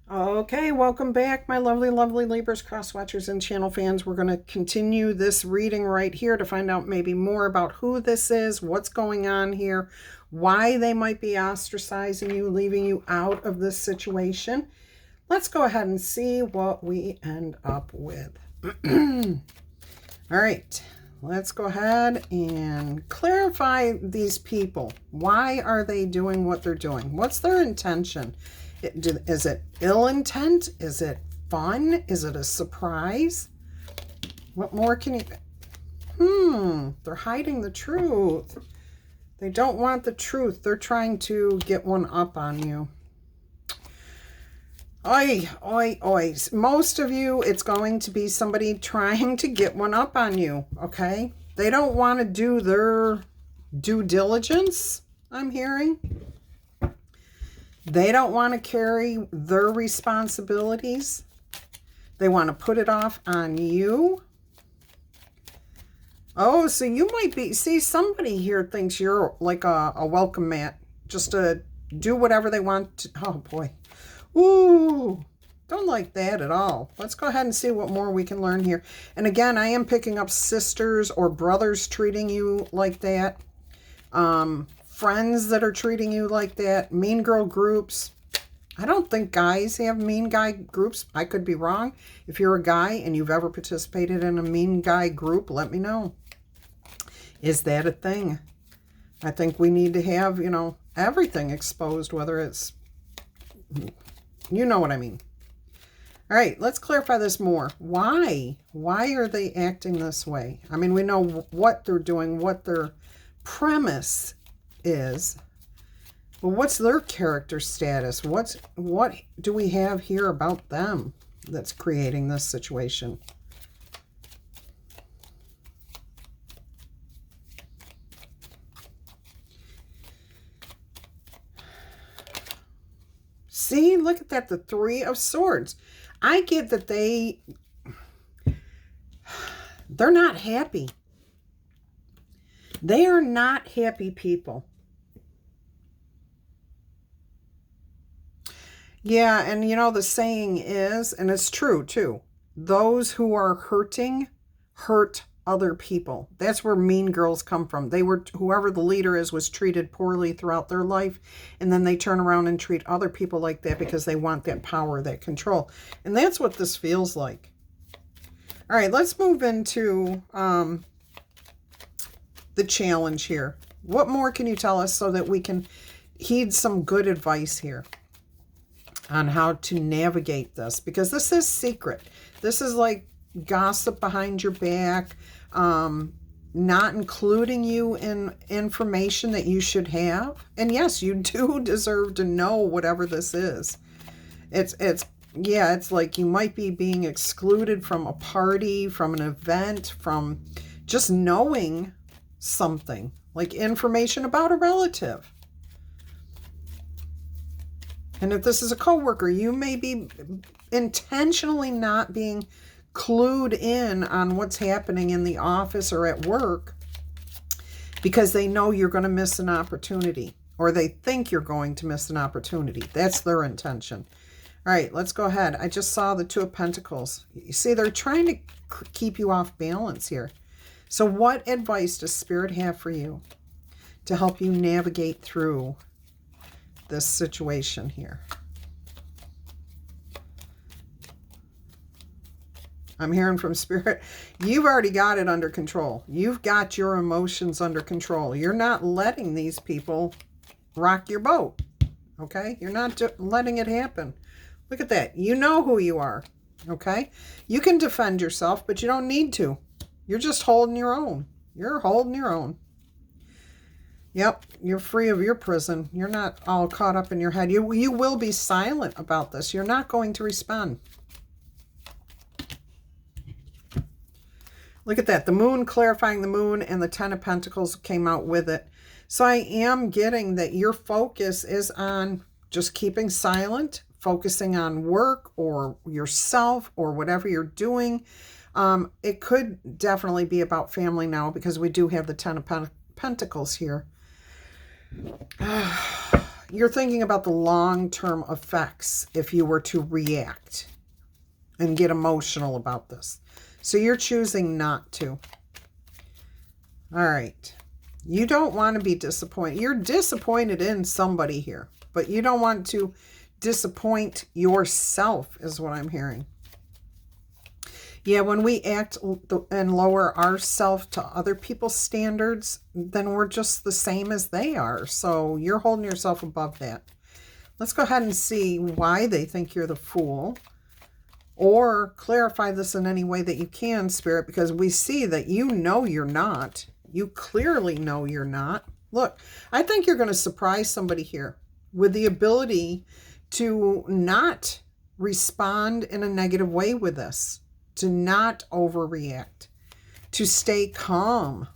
Okay, welcome back, my lovely, lovely Libras, cross-watchers, and channel fans. We're going to continue this reading right here to find out maybe more about who this is, what's going on here, why they might be ostracizing you, leaving you out of this situation. Let's go ahead and see what we end up with. All right, let's go ahead and clarify these people. Why are they doing what they're doing? What's their intention? Is it ill intent? Is it fun? Is it a surprise? What more can you... They're hiding the truth. They don't want the truth. They're trying to get one up on you. Oi, oi, oi. Most of you, it's going to be somebody trying to get one up on you, okay? They don't want to do their due diligence, I'm hearing. They don't want to carry their responsibilities. They want to put it off on you. Oh, so you might be... See, somebody here thinks you're like a welcome mat. Just to do whatever they want to... Oh, boy. Ooh, don't like that at all. Let's go ahead and see what more we can learn here. And again, I am picking up sisters or brothers treating you like that. Friends that are treating you like that. Mean girl groups. I don't think guys have mean guy groups. I could be wrong. If you're a guy and you've ever participated in a mean guy group, let me know. Is that a thing? I think we need to have, you know, everything exposed, whether it's... You know what I mean. All right, let's clarify this more. Why? Why are they acting this way? I mean, we know what they're doing, what their premise is. But what's their character status? What do we have here about them that's creating this situation? See, look at that, the Three of Swords. I get that they're not happy. They are not happy people. Yeah, and you know, the saying is, and it's true too, those who are hurting hurt other people. That's where mean girls come from. They were, whoever the leader is, was treated poorly throughout their life, and then they turn around and treat other people like that because they want that power, that control. And that's what this feels like. All right, let's move into the challenge here. What more can you tell us so that we can heed some good advice here on how to navigate this? Because this is secret. This is like gossip behind your back, not including you in information that you should have. And yes, you do deserve to know whatever this is. Yeah, it's like you might be being excluded from a party, from an event, from just knowing something, like information about a relative. And if this is a coworker, you may be intentionally not being clued in on what's happening in the office or at work because they know you're going to miss an opportunity, or they think you're going to miss an opportunity. That's their intention. All right, let's go ahead. I just saw the Two of Pentacles. You see, they're trying to keep you off balance here. So what advice does Spirit have for you to help you navigate through this situation here? I'm hearing from Spirit, you've already got it under control. You've got your emotions under control. You're not letting these people rock your boat, okay? You're not letting it happen. Look at that. You know who you are, okay? You can defend yourself, but you don't need to. You're just holding your own. You're holding your own. Yep, you're free of your prison. You're not all caught up in your head. You will be silent about this. You're not going to respond. Look at that. The Moon, clarifying the Moon, and the Ten of Pentacles came out with it. So I am getting that your focus is on just keeping silent, focusing on work or yourself or whatever you're doing. It could definitely be about family now because we do have the Ten of Pentacles here. you're thinking about the long-term effects if you were to react and get emotional about this. So you're choosing not to. All right. You don't want to be disappointed. You're disappointed in somebody here, but you don't want to disappoint yourself is what I'm hearing. Yeah, when we act and lower ourselves to other people's standards, then we're just the same as they are. So you're holding yourself above that. Let's go ahead and see why they think you're the fool. Or clarify this in any way that you can, Spirit, because we see that you know you're not. You clearly know you're not. Look, I think you're going to surprise somebody here with the ability to not respond in a negative way with this. To not overreact, to stay calm.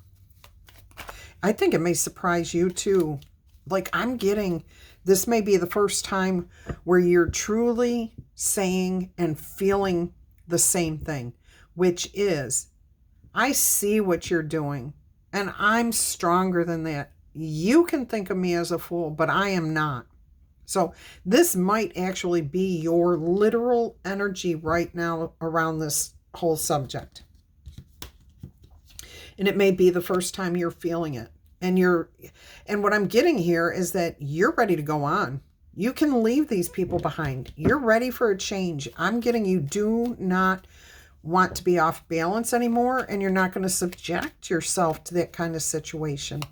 I think it may surprise you too. Like I'm getting, this may be the first time where you're truly saying and feeling the same thing, which is, I see what you're doing and I'm stronger than that. You can think of me as a fool, but I am not. So this might actually be your literal energy right now around this whole subject. And it may be the first time you're feeling it. And what I'm getting here is that you're ready to go on. You can leave these people behind. You're ready for a change. I'm getting you do not want to be off balance anymore, and you're not going to subject yourself to that kind of situation.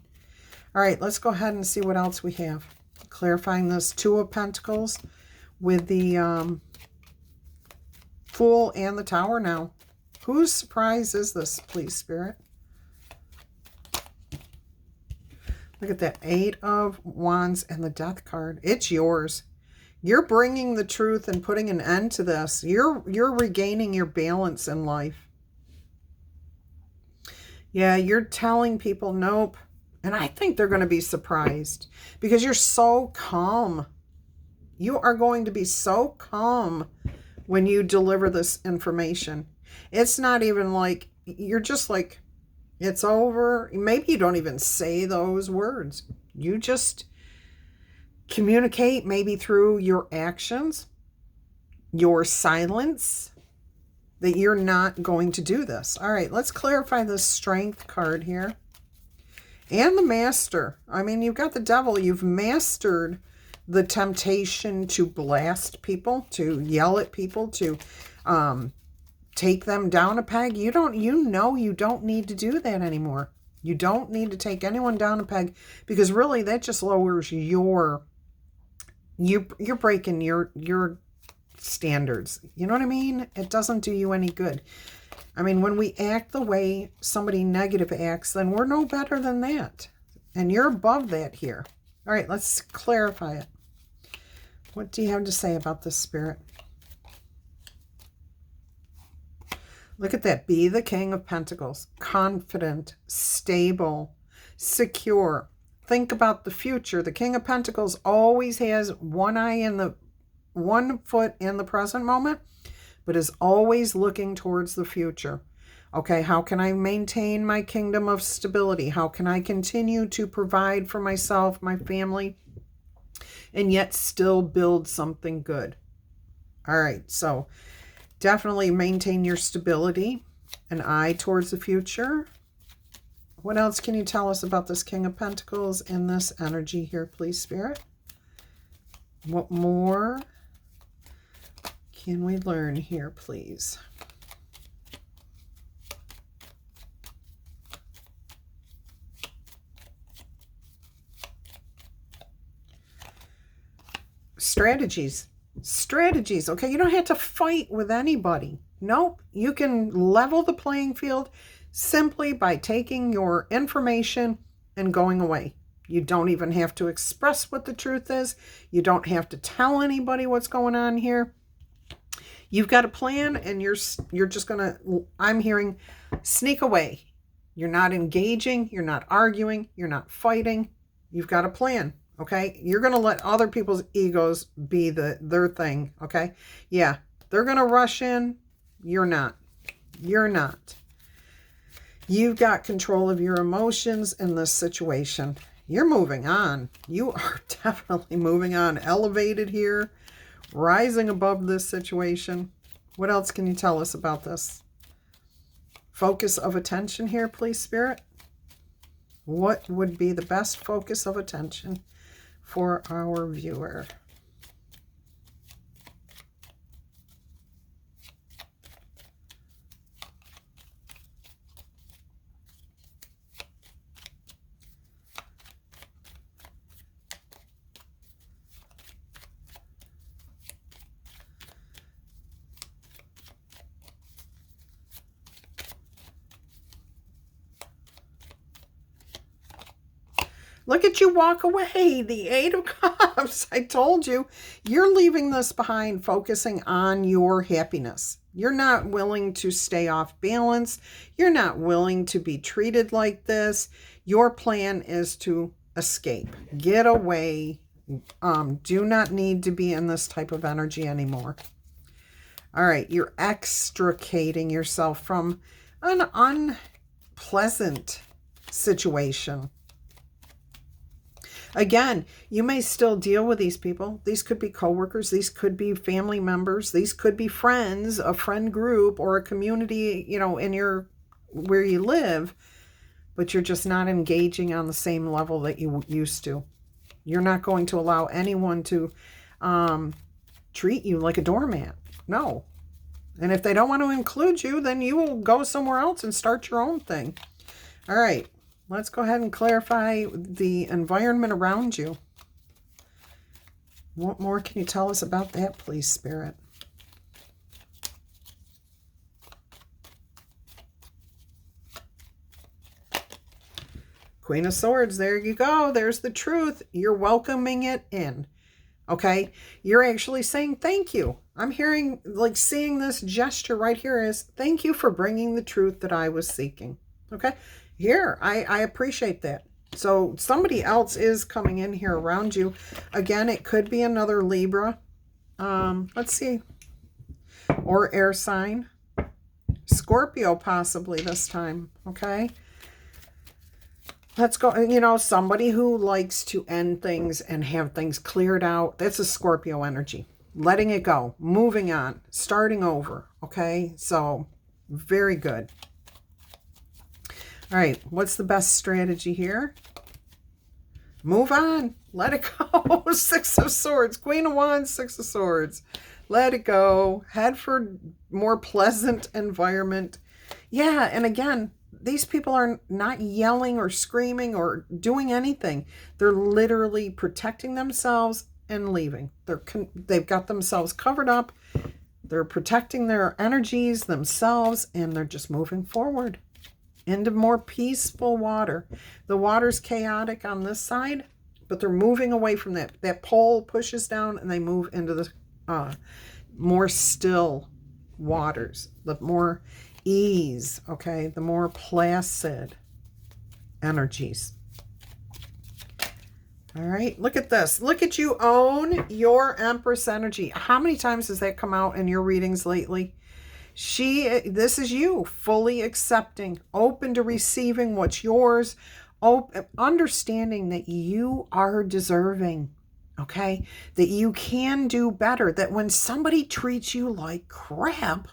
All right, let's go ahead and see what else we have. Clarifying this Two of Pentacles with the Fool and the Tower now. Whose surprise is this, please, Spirit? Look at that 8 of Wands and the Death card. It's yours. You're bringing the truth and putting an end to this. You're regaining your balance in life. Yeah, you're telling people nope. And I think they're going to be surprised because you're so calm. You are going to be so calm when you deliver this information. It's not even like, you're just like, it's over. Maybe you don't even say those words. You just communicate maybe through your actions, your silence, that you're not going to do this. All right, let's clarify this Strength card here. And the Master. I mean, you've got the Devil. You've mastered the temptation to blast people, to yell at people, to take them down a peg. You know you don't need to do that anymore. You don't need to take anyone down a peg because really that just lowers you're breaking your standards. You know what I mean? It doesn't do you any good. I mean, when we act the way somebody negative acts, then we're no better than that. And you're above that here. All right, let's clarify it. What do you have to say about this, Spirit? Look at that. Be the King of Pentacles. Confident, stable, secure. Think about the future. The King of Pentacles always has one foot in the present moment, but is always looking towards the future. Okay, how can I maintain my kingdom of stability? How can I continue to provide for myself, my family, and yet still build something good? All right, so definitely maintain your stability, an eye towards the future. What else can you tell us about this King of Pentacles in this energy here, please, Spirit? What more can we learn here, please? Strategies. Strategies. Okay, you don't have to fight with anybody. Nope. You can level the playing field simply by taking your information and going away. You don't even have to express what the truth is. You don't have to tell anybody what's going on here. You've got a plan and you're just going to, I'm hearing, sneak away. You're not engaging. You're not arguing. You're not fighting. You've got a plan. Okay. You're going to let other people's egos be their thing. Okay. Yeah. They're going to rush in. You're not. You're not. You've got control of your emotions in this situation. You're moving on. You are definitely moving on. Elevated here. Rising above this situation. What else can you tell us about this? Focus of attention here, please, Spirit. What would be the best focus of attention for our viewer? Look at you walk away. The Eight of Cups. I told you, you're leaving this behind, focusing on your happiness. You're not willing to stay off balance. You're not willing to be treated like this. Your plan is to escape, get away. Do not need to be in this type of energy anymore. All right, you're extricating yourself from an unpleasant situation. Again, you may still deal with these people. These could be coworkers. These could be family members. These could be friends, a friend group, or a community, you know, in your where you live, but you're just not engaging on the same level that you used to. You're not going to allow anyone to treat you like a doormat. No. And if they don't want to include you, then you will go somewhere else and start your own thing. All right. Let's go ahead and clarify the environment around you. What more can you tell us about that, please, Spirit? Queen of Swords, there you go. There's the truth. You're welcoming it in. Okay? You're actually saying thank you. I'm hearing, like, seeing this gesture right here is thank you for bringing the truth that I was seeking. Okay? Here, I appreciate that. So somebody else is coming in here around you. Again, it could be another Libra. Let's see. Or air sign. Scorpio possibly this time. Okay. Let's go. You know, somebody who likes to end things and have things cleared out. That's a Scorpio energy. Letting it go. Moving on. Starting over. Okay. So very good. All right, what's the best strategy here? Move on. Let it go. Six of Swords. Queen of Wands, Six of Swords. Let it go. Head for more pleasant environment. Yeah, and again, these people are not yelling or screaming or doing anything. They're literally protecting themselves and leaving. They've got themselves covered up. They're protecting their energies, themselves, and they're just moving forward. Into more peaceful water. The water's chaotic on this side, but they're moving away from that. That pole pushes down and they move into the more still waters, the more ease, okay, the more placid energies. All right, look at this. Look at you own your Empress energy. How many times has that come out in your readings lately? This is you fully accepting, open to receiving what's yours, understanding that you are deserving, okay? That you can do better, that when somebody treats you like crap,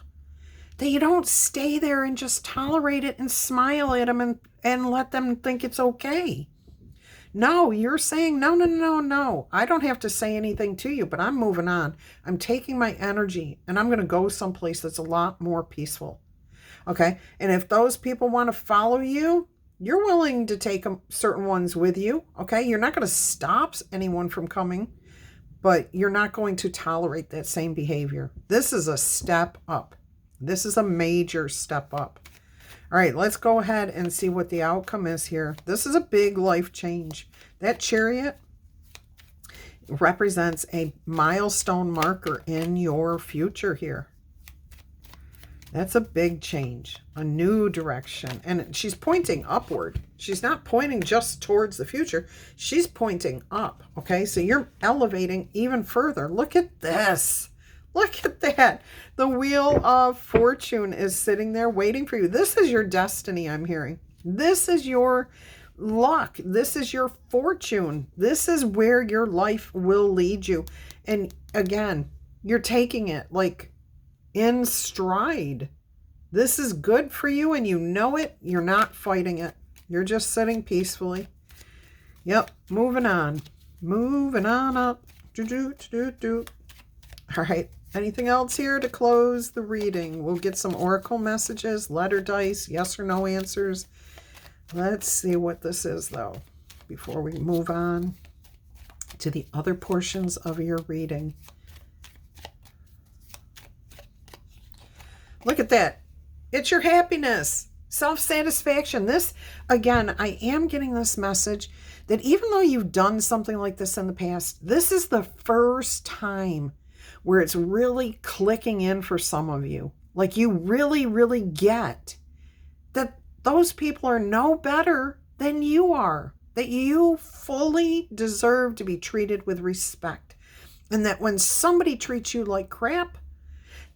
that you don't stay there and just tolerate it and smile at them and let them think it's okay. No, you're saying, no, no, no, no. I don't have to say anything to you, but I'm moving on. I'm taking my energy and I'm going to go someplace that's a lot more peaceful. Okay? And if those people want to follow you, you're willing to take certain ones with you. Okay? You're not going to stop anyone from coming, but you're not going to tolerate that same behavior. This is a step up. This is a major step up. All right, let's go ahead and see what the outcome is here. This is a big life change. That Chariot represents a milestone marker in your future here. That's a big change, a new direction. And she's pointing upward. She's not pointing just towards the future. She's pointing up, okay? So you're elevating even further. Look at this. Look at that. The Wheel of Fortune is sitting there waiting for you. This is your destiny, I'm hearing. This is your luck. This is your fortune. This is where your life will lead you. And again, you're taking it like in stride. This is good for you and you know it. You're not fighting it. You're just sitting peacefully. Yep, moving on. Moving on up. All right, anything else here to close the reading? We'll get some oracle messages, letter dice, yes or no answers. Let's see what this is, though, before we move on to the other portions of your reading. Look at that. It's your happiness, self-satisfaction. This, again, I am getting this message that even though you've done something like this in the past, this is the first time where it's really clicking in for some of you. Like you really, really get that those people are no better than you are, that you fully deserve to be treated with respect, and that when somebody treats you like crap,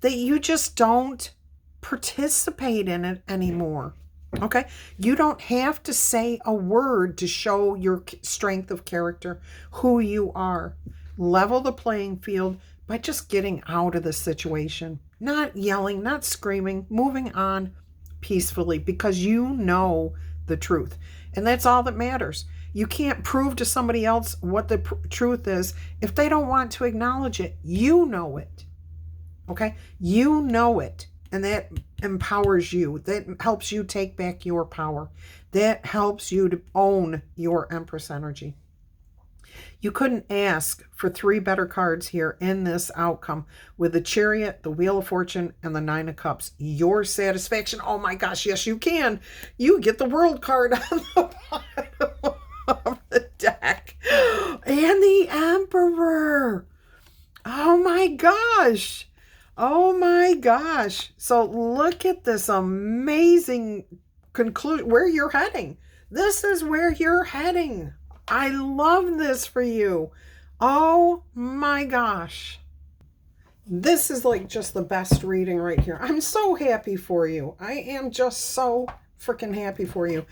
that you just don't participate in it anymore. Okay? You don't have to say a word to show your strength of character, who you are. Level the playing field by just getting out of the situation. Not yelling, not screaming, moving on peacefully because you know the truth. And that's all that matters. You can't prove to somebody else what the truth is if they don't want to acknowledge it. You know it. Okay? You know it. And that empowers you. That helps you take back your power. That helps you to own your Empress energy. You couldn't ask for 3 better cards here in this outcome with the Chariot, the Wheel of Fortune, and the 9 of Cups. Your satisfaction. Oh my gosh, yes you can. You get the World card on the bottom of the deck. And the Emperor. Oh my gosh. Oh my gosh. So look at this amazing conclusion, where you're heading. This is where you're heading. I love this for you. Oh my gosh. This is like just the best reading right here. I'm so happy for you. I am just so freaking happy for you.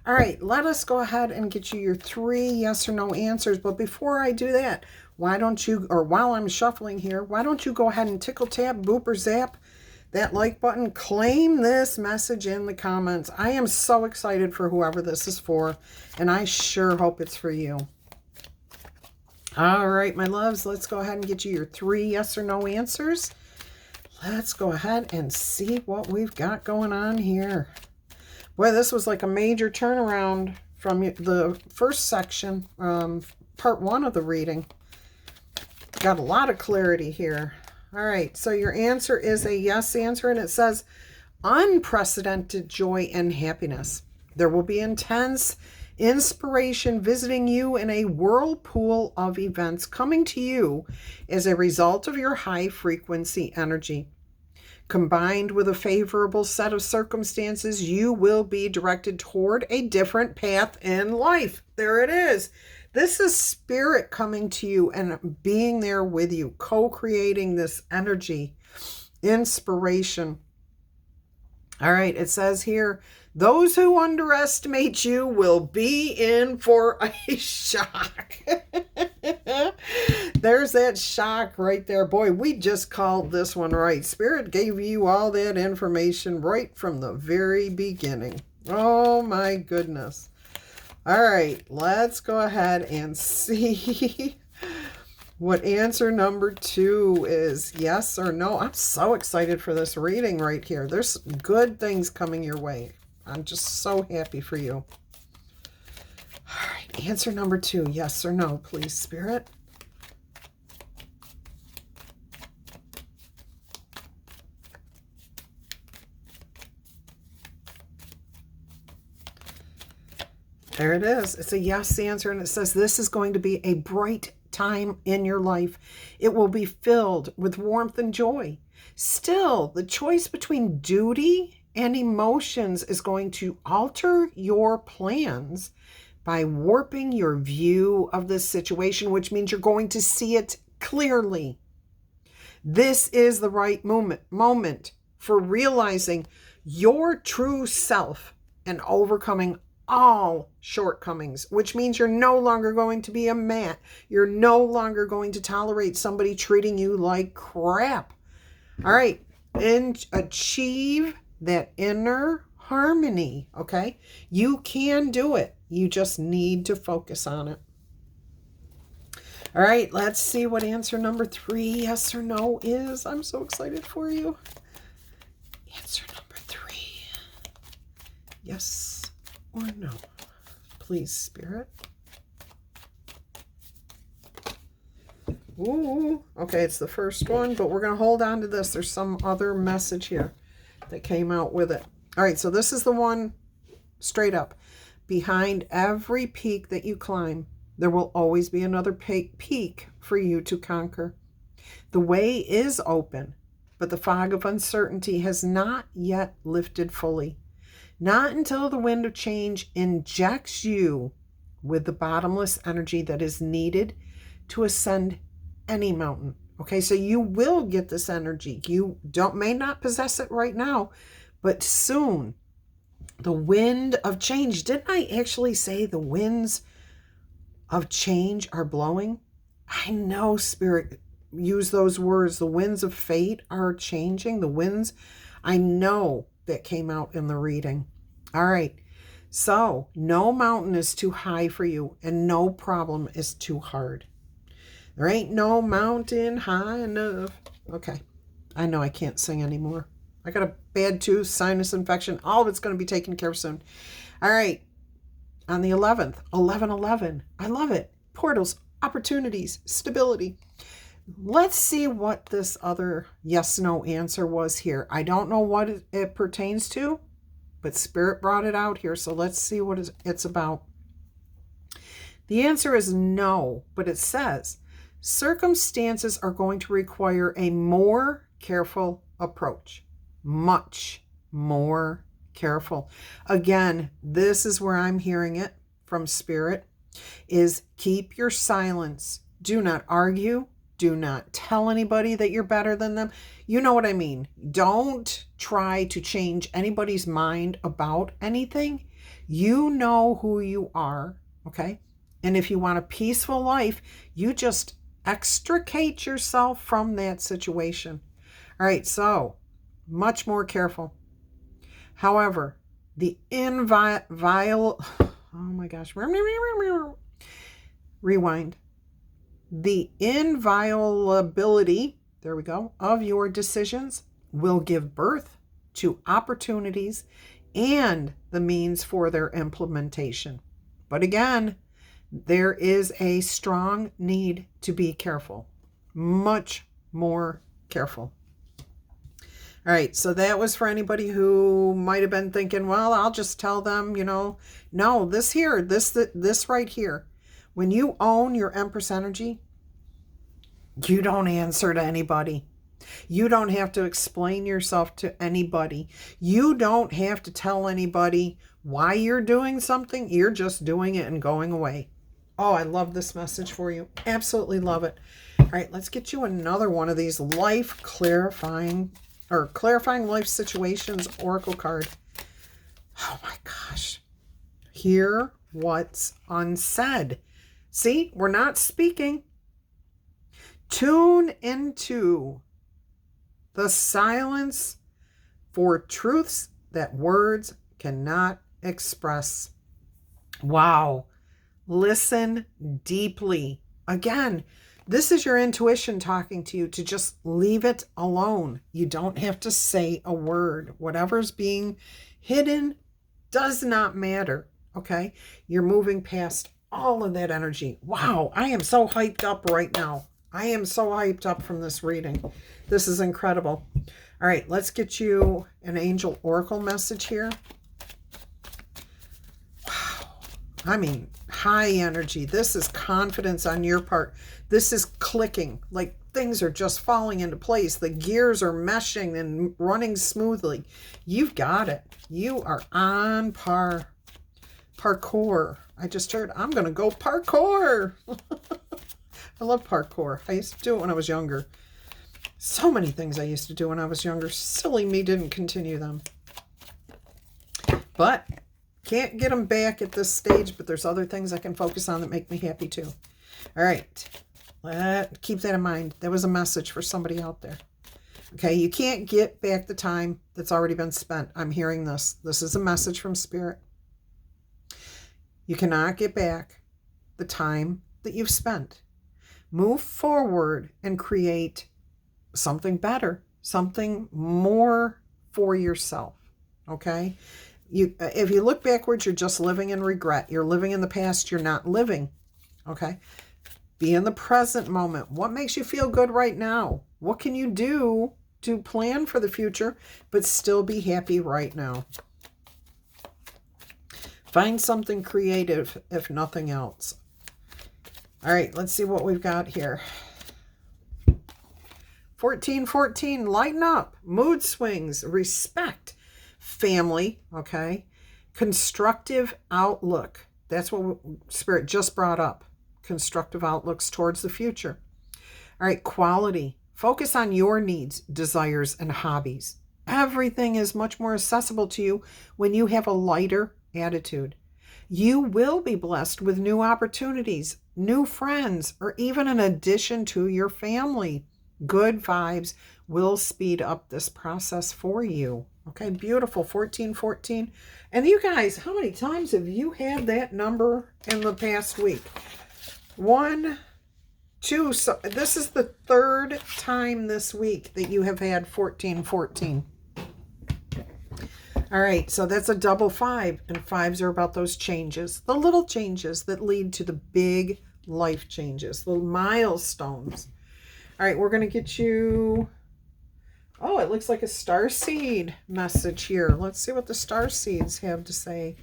All right, let us go ahead and get you your 3 yes or no answers. But before I do that, why don't you, or while I'm shuffling here, why don't you go ahead and tickle, tap, boop, or zap that like button. Claim this message in the comments. I am so excited for whoever this is for, and I sure hope it's for you. All right, my loves, let's go ahead and get you your 3 yes or no answers. Let's go ahead and see what we've got going on here. Boy, this was like a major turnaround from the first section, part 1 of the reading. Got a lot of clarity here. All right, so your answer is a yes answer, and it says unprecedented joy and happiness. There will be intense inspiration visiting you in a whirlpool of events coming to you as a result of your high frequency energy. Combined with a favorable set of circumstances, you will be directed toward a different path in life. There it is. This is spirit coming to you and being there with you, co-creating this energy, inspiration. All right, it says here, those who underestimate you will be in for a shock. There's that shock right there. Boy, we just called this one right. Spirit gave you all that information right from the very beginning. Oh my goodness. All right, let's go ahead and see what answer number 2 is. Yes or no? I'm so excited for this reading right here. There's good things coming your way. I'm just so happy for you. All right, answer number 2. Yes or no, please, Spirit. There it is. It's a yes answer, and it says this is going to be a bright time in your life. It will be filled with warmth and joy. Still, the choice between duty and emotions is going to alter your plans by warping your view of this situation, which means you're going to see it clearly. This is the right moment for realizing your true self and overcoming all shortcomings, which means you're no longer going to be a mat. You're no longer going to tolerate somebody treating you like crap. All right. And achieve that inner harmony. Okay. You can do it. You just need to focus on it. All right. Let's see what answer number 3, yes or no, is. I'm so excited for you. Answer number 3. Yes or no? Please, Spirit. Ooh, okay, it's the first one, but we're going to hold on to this. There's some other message here that came out with it. All right, so this is the one straight up. Behind every peak that you climb, there will always be another peak for you to conquer. The way is open, but the fog of uncertainty has not yet lifted fully. Not until the wind of change injects you with the bottomless energy that is needed to ascend any mountain. Okay, so you will get this energy. You may not possess it right now, but soon. The wind of change. Didn't I actually say the winds of change are blowing? I know Spirit used those words. The winds of fate are changing. The winds, I know that came out in the reading. All right. So no mountain is too high for you and no problem is too hard. There ain't no mountain high enough. Okay. I know I can't sing anymore. I got a bad tooth, sinus infection. All of it's going to be taken care of soon. All right. On the 11th, 11/11. I love it. Portals, opportunities, stability. Let's see what this other yes/no answer was here. I don't know what it pertains to, but Spirit brought it out here. So let's see what it's about. The answer is no, but it says circumstances are going to require a more careful approach. Much more careful. Again, this is where I'm hearing it from Spirit, is keep your silence. Do not argue. Do not tell anybody that you're better than them. You know what I mean. Don't try to change anybody's mind about anything. You know who you are, okay? And if you want a peaceful life, you just extricate yourself from that situation. All right, so much more careful. However, the rewind. The inviolability, there we go, of your decisions will give birth to opportunities and the means for their implementation. But again, there is a strong need to be careful, much more careful. All right, so that was for anybody who might have been thinking, well, I'll just tell them, no, this right here. When you own your Empress energy, you don't answer to anybody. You don't have to explain yourself to anybody. You don't have to tell anybody why you're doing something. You're just doing it and going away. Oh, I love this message for you. Absolutely love it. All right, let's get you another one of these clarifying life situations oracle card. Oh my gosh. Hear what's unsaid. See, we're not speaking. Tune into the silence for truths that words cannot express. Wow. Listen deeply. Again, this is your intuition talking to you to just leave it alone. You don't have to say a word. Whatever's being hidden does not matter. Okay? You're moving past all of that energy. Wow, I am so hyped up right now. I am so hyped up from this reading. This is incredible. All right, let's get you an angel oracle message here. Wow. I mean, high energy. This is confidence on your part. This is clicking. Like things are just falling into place. The gears are meshing and running smoothly. You've got it. You are on parkour. I just heard, I'm going to go parkour. I love parkour. I used to do it when I was younger. So many things I used to do when I was younger. Silly me didn't continue them. But Can't get them back at this stage, but there's other things I can focus on that make me happy too. All right. Keep that in mind. That was a message for somebody out there. Okay, you can't get back the time that's already been spent. I'm hearing this. This is a message from Spirit. You cannot get back the time that you've spent. Move forward and create something better, something more for yourself. Okay? If you look backwards, you're just living in regret. You're living in the past. You're not living. Okay? Be in the present moment. What makes you feel good right now? What can you do to plan for the future, but still be happy right now? Find something creative, if nothing else. All right, let's see what we've got here. 1414, lighten up. Mood swings, respect, family, okay? Constructive outlook. That's what Spirit just brought up. Constructive outlooks towards the future. All right, quality. Focus on your needs, desires, and hobbies. Everything is much more accessible to you when you have a lighter attitude. You will be blessed with new opportunities, new friends, or even an addition to your family. Good vibes will speed up this process for you. Okay, beautiful. 1414. And you guys, how many times have you had that number in the past week? 1, 2. So this is the third time this week that you have had 1414. All right, so that's a double 5, and 5s are about those changes, the little changes that lead to the big life changes, little milestones. All right, we're going to get you, oh, it looks like a starseed message here. Let's see what the starseeds have to say.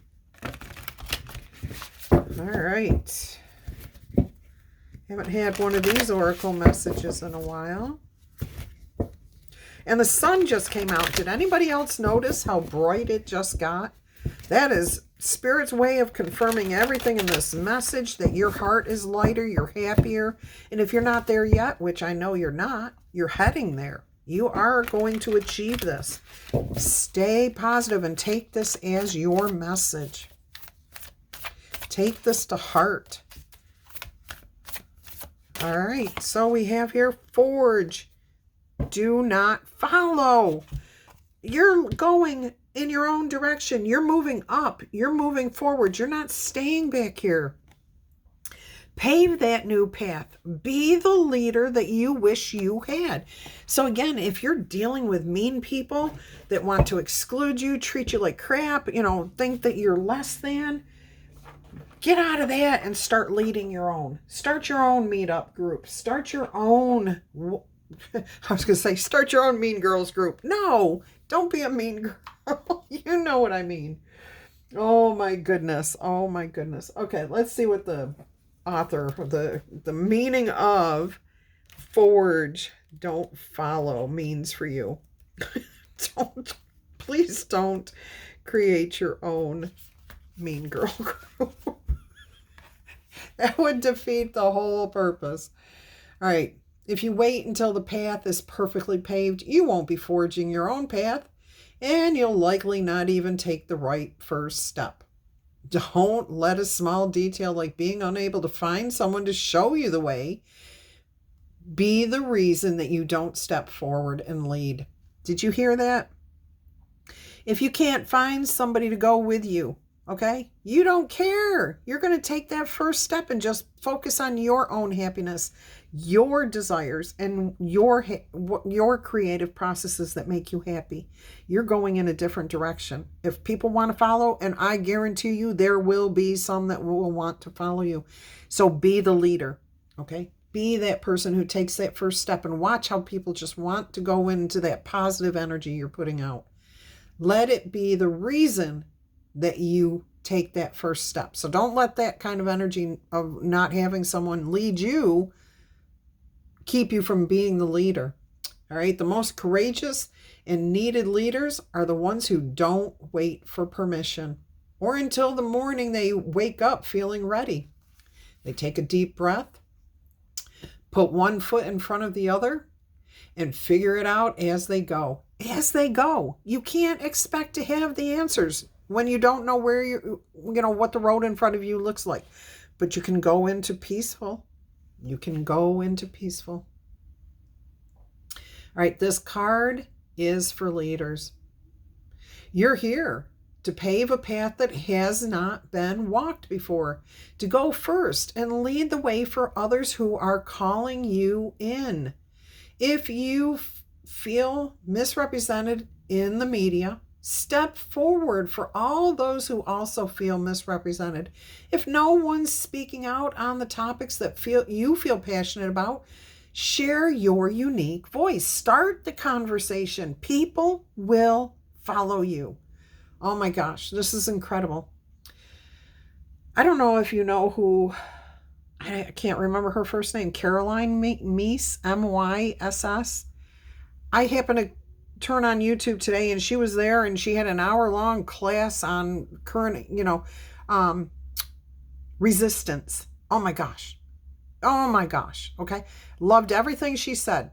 All right. Haven't had one of these oracle messages in a while. And the sun just came out. Did anybody else notice how bright it just got? That is Spirit's way of confirming everything in this message, that your heart is lighter, you're happier. And if you're not there yet, which I know you're not, you're heading there. You are going to achieve this. Stay positive and take this as your message. Take this to heart. All right, so we have here forge. Do not follow. You're going in your own direction. You're moving up. You're moving forward. You're not staying back here. Pave that new path. Be the leader that you wish you had. So again, if you're dealing with mean people that want to exclude you, treat you like crap, think that you're less than, get out of that and start leading your own. Start your own meetup group. Start your own... I was going to say, start your own mean girls group. No, don't be a mean girl. You know what I mean. Oh my goodness. Oh my goodness. Okay, let's see what the author, the meaning of forge, don't follow means for you. Please don't create your own mean girl group. That would defeat the whole purpose. All right. If you wait until the path is perfectly paved, you won't be forging your own path, and you'll likely not even take the right first step. Don't let a small detail like being unable to find someone to show you the way be the reason that you don't step forward and lead. Did you hear that? If you can't find somebody to go with you, okay, you don't care. You're going to take that first step and just focus on your own happiness, your desires, and your creative processes that make you happy. You're going in a different direction. If people want to follow, and I guarantee you there will be some that will want to follow you. So be the leader, okay? Be that person who takes that first step, and watch how people just want to go into that positive energy you're putting out. Let it be the reason that you take that first step. So don't let that kind of energy of not having someone lead you keep you from being the leader. All right. The most courageous and needed leaders are the ones who don't wait for permission or until the morning they wake up feeling ready. They take a deep breath, put one foot in front of the other, and figure it out as they go. As they go. You can't expect to have the answers. when you don't know where what the road in front of you looks like. But you can go into peaceful. You can go into peaceful. All right, this card is for leaders. You're here to pave a path that has not been walked before, to go first and lead the way for others who are calling you in. If you feel misrepresented in the media, step forward for all those who also feel misrepresented. If no one's speaking out on the topics that you feel passionate about, share your unique voice. Start the conversation. People will follow you. Oh my gosh, this is incredible. I don't know if you know who, I can't remember her first name, Caroline Myss, M-Y-S-S. I happened to turn on YouTube today and she was there and she had an hour-long class on current, resistance. Oh my gosh. Okay. Loved everything she said.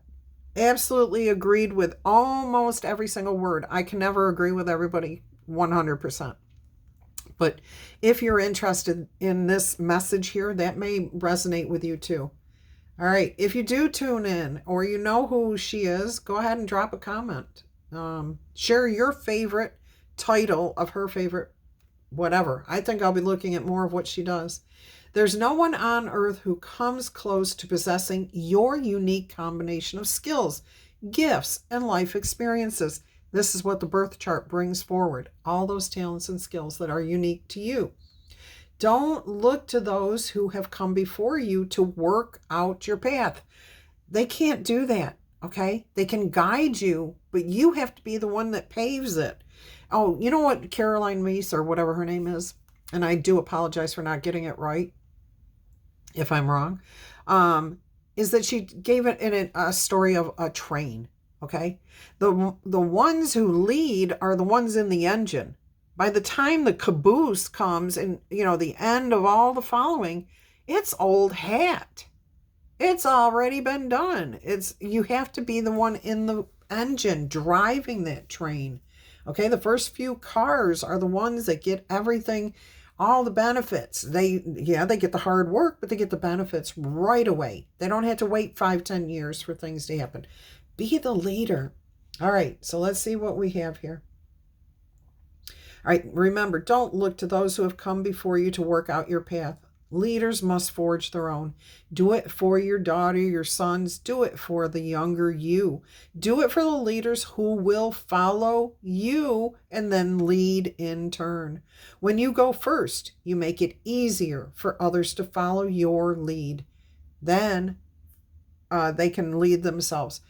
Absolutely agreed with almost every single word. I can never agree with everybody 100%. But if you're interested in this message here, that may resonate with you too. All right. If you do tune in or you know who she is, go ahead and drop a comment. Share your favorite title of her favorite whatever. I think I'll be looking at more of what she does. There's no one on earth who comes close to possessing your unique combination of skills, gifts, and life experiences. This is what the birth chart brings forward. All those talents and skills that are unique to you. Don't look to those who have come before you to work out your path. They can't do that, okay? They can guide you, but you have to be the one that paves it. Oh, you know what Caroline Myss, or whatever her name is, and I do apologize for not getting it right if I'm wrong, is that she gave it in a story of a train, okay? The ones who lead are the ones in the engine. By the time the caboose comes and, the end of all the following, it's old hat. It's already been done. You have to be the one in the engine driving that train. Okay, the first few cars are the ones that get everything, all the benefits. They get the hard work, but they get the benefits right away. They don't have to wait 5-10 years for things to happen. Be the leader. All right, so let's see what we have here. All right, remember, don't look to those who have come before you to work out your path. Leaders must forge their own. Do it for your daughter, your sons. Do it for the younger you. Do it for the leaders who will follow you and then lead in turn. When you go first, you make it easier for others to follow your lead. Then they can lead themselves.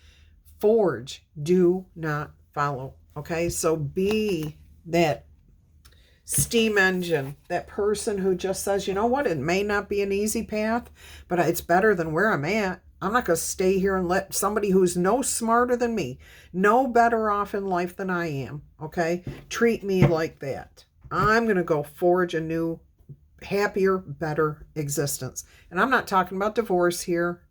Forge, do not follow. Okay, so be that steam engine, that person who just says, you know what, it may not be an easy path, but it's better than where I'm at. I'm not going to stay here and let somebody who's no smarter than me, no better off in life than I am, okay, treat me like that. I'm going to go forge a new, happier, better existence. And I'm not talking about divorce here.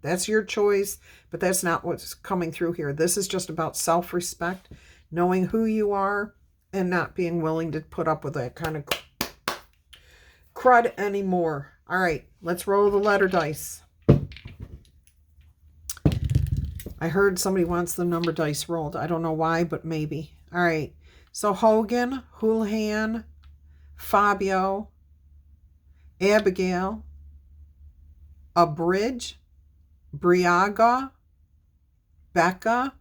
That's your choice, but that's not what's coming through here. This is just about self-respect, knowing who you are, and not being willing to put up with that kind of crud anymore. All right, let's roll the letter dice. I heard somebody wants the number dice rolled. I don't know why, but maybe. All right, so Hogan, Houlihan, Fabio, Abigail, Abridge, Briaga, Becca,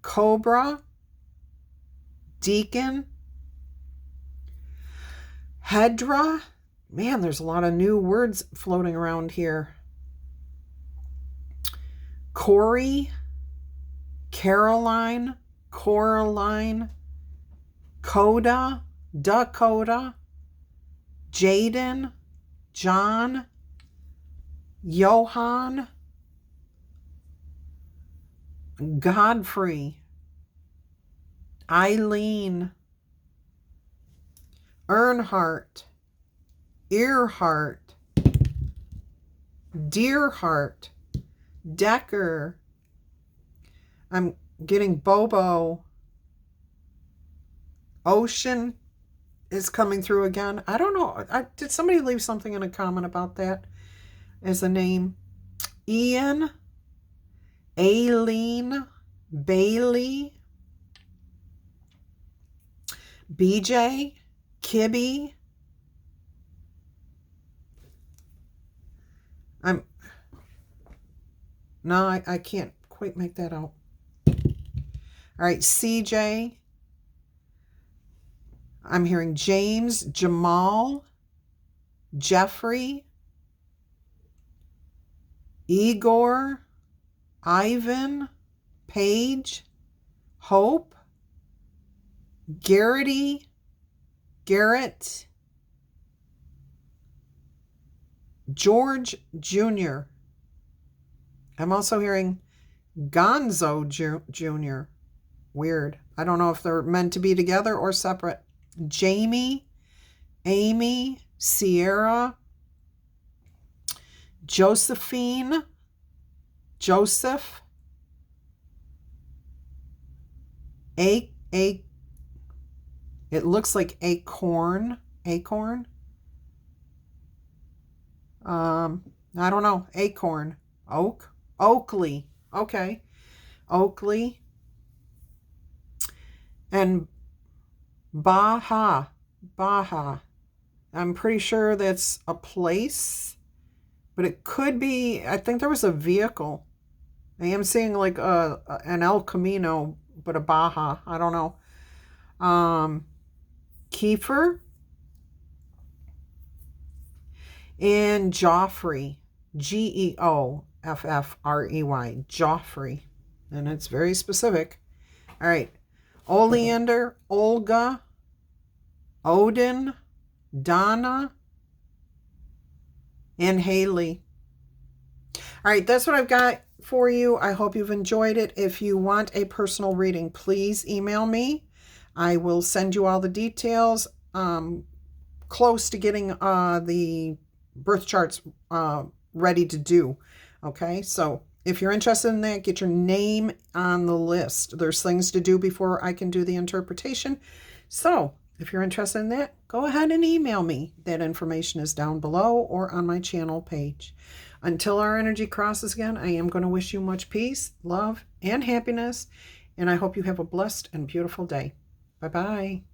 Cobra, Deacon, Hedra. Man, there's a lot of new words floating around here. Corey, Caroline, Coraline, Coda, Dakota, Jaden, John, Johan, Godfrey, Eileen, Earnhardt, Earhart, Deerheart, Decker. I'm getting Bobo, Ocean is coming through again. I don't know. Did somebody leave something in a comment about that as a name? Ian, Aileen, Bailey, BJ, Kibby. I can't quite make that out. All right, CJ. I'm hearing James, Jamal, Jeffrey, Igor, Ivan, Paige, Hope, Garrett, George Jr. I'm also hearing Gonzo Jr. Weird. I don't know if they're meant to be together or separate. Jamie, Amy, Sierra, Josephine, Joseph, it looks like Acorn. I don't know. Acorn. Oakley. Okay. Oakley. And Baja. I'm pretty sure that's a place, but it could be, I think there was a vehicle. I am seeing like an El Camino, but a Baja. I don't know. Kiefer and Joffrey. Geoffrey. Joffrey. And it's very specific. All right. Oleander, Olga, Odin, Donna, and Haley. All right, that's what I've got for you. I hope you've enjoyed it. If you want a personal reading, please email me. I will send you all the details. Close to getting the birth charts ready to do. Okay, so if you're interested in that, get your name on the list. There's things to do before I can do the interpretation. So if you're interested in that, go ahead and email me. That information is down below or on my channel page. Until our energy crosses again, I am going to wish you much peace, love, and happiness. And I hope you have a blessed and beautiful day. Bye-bye.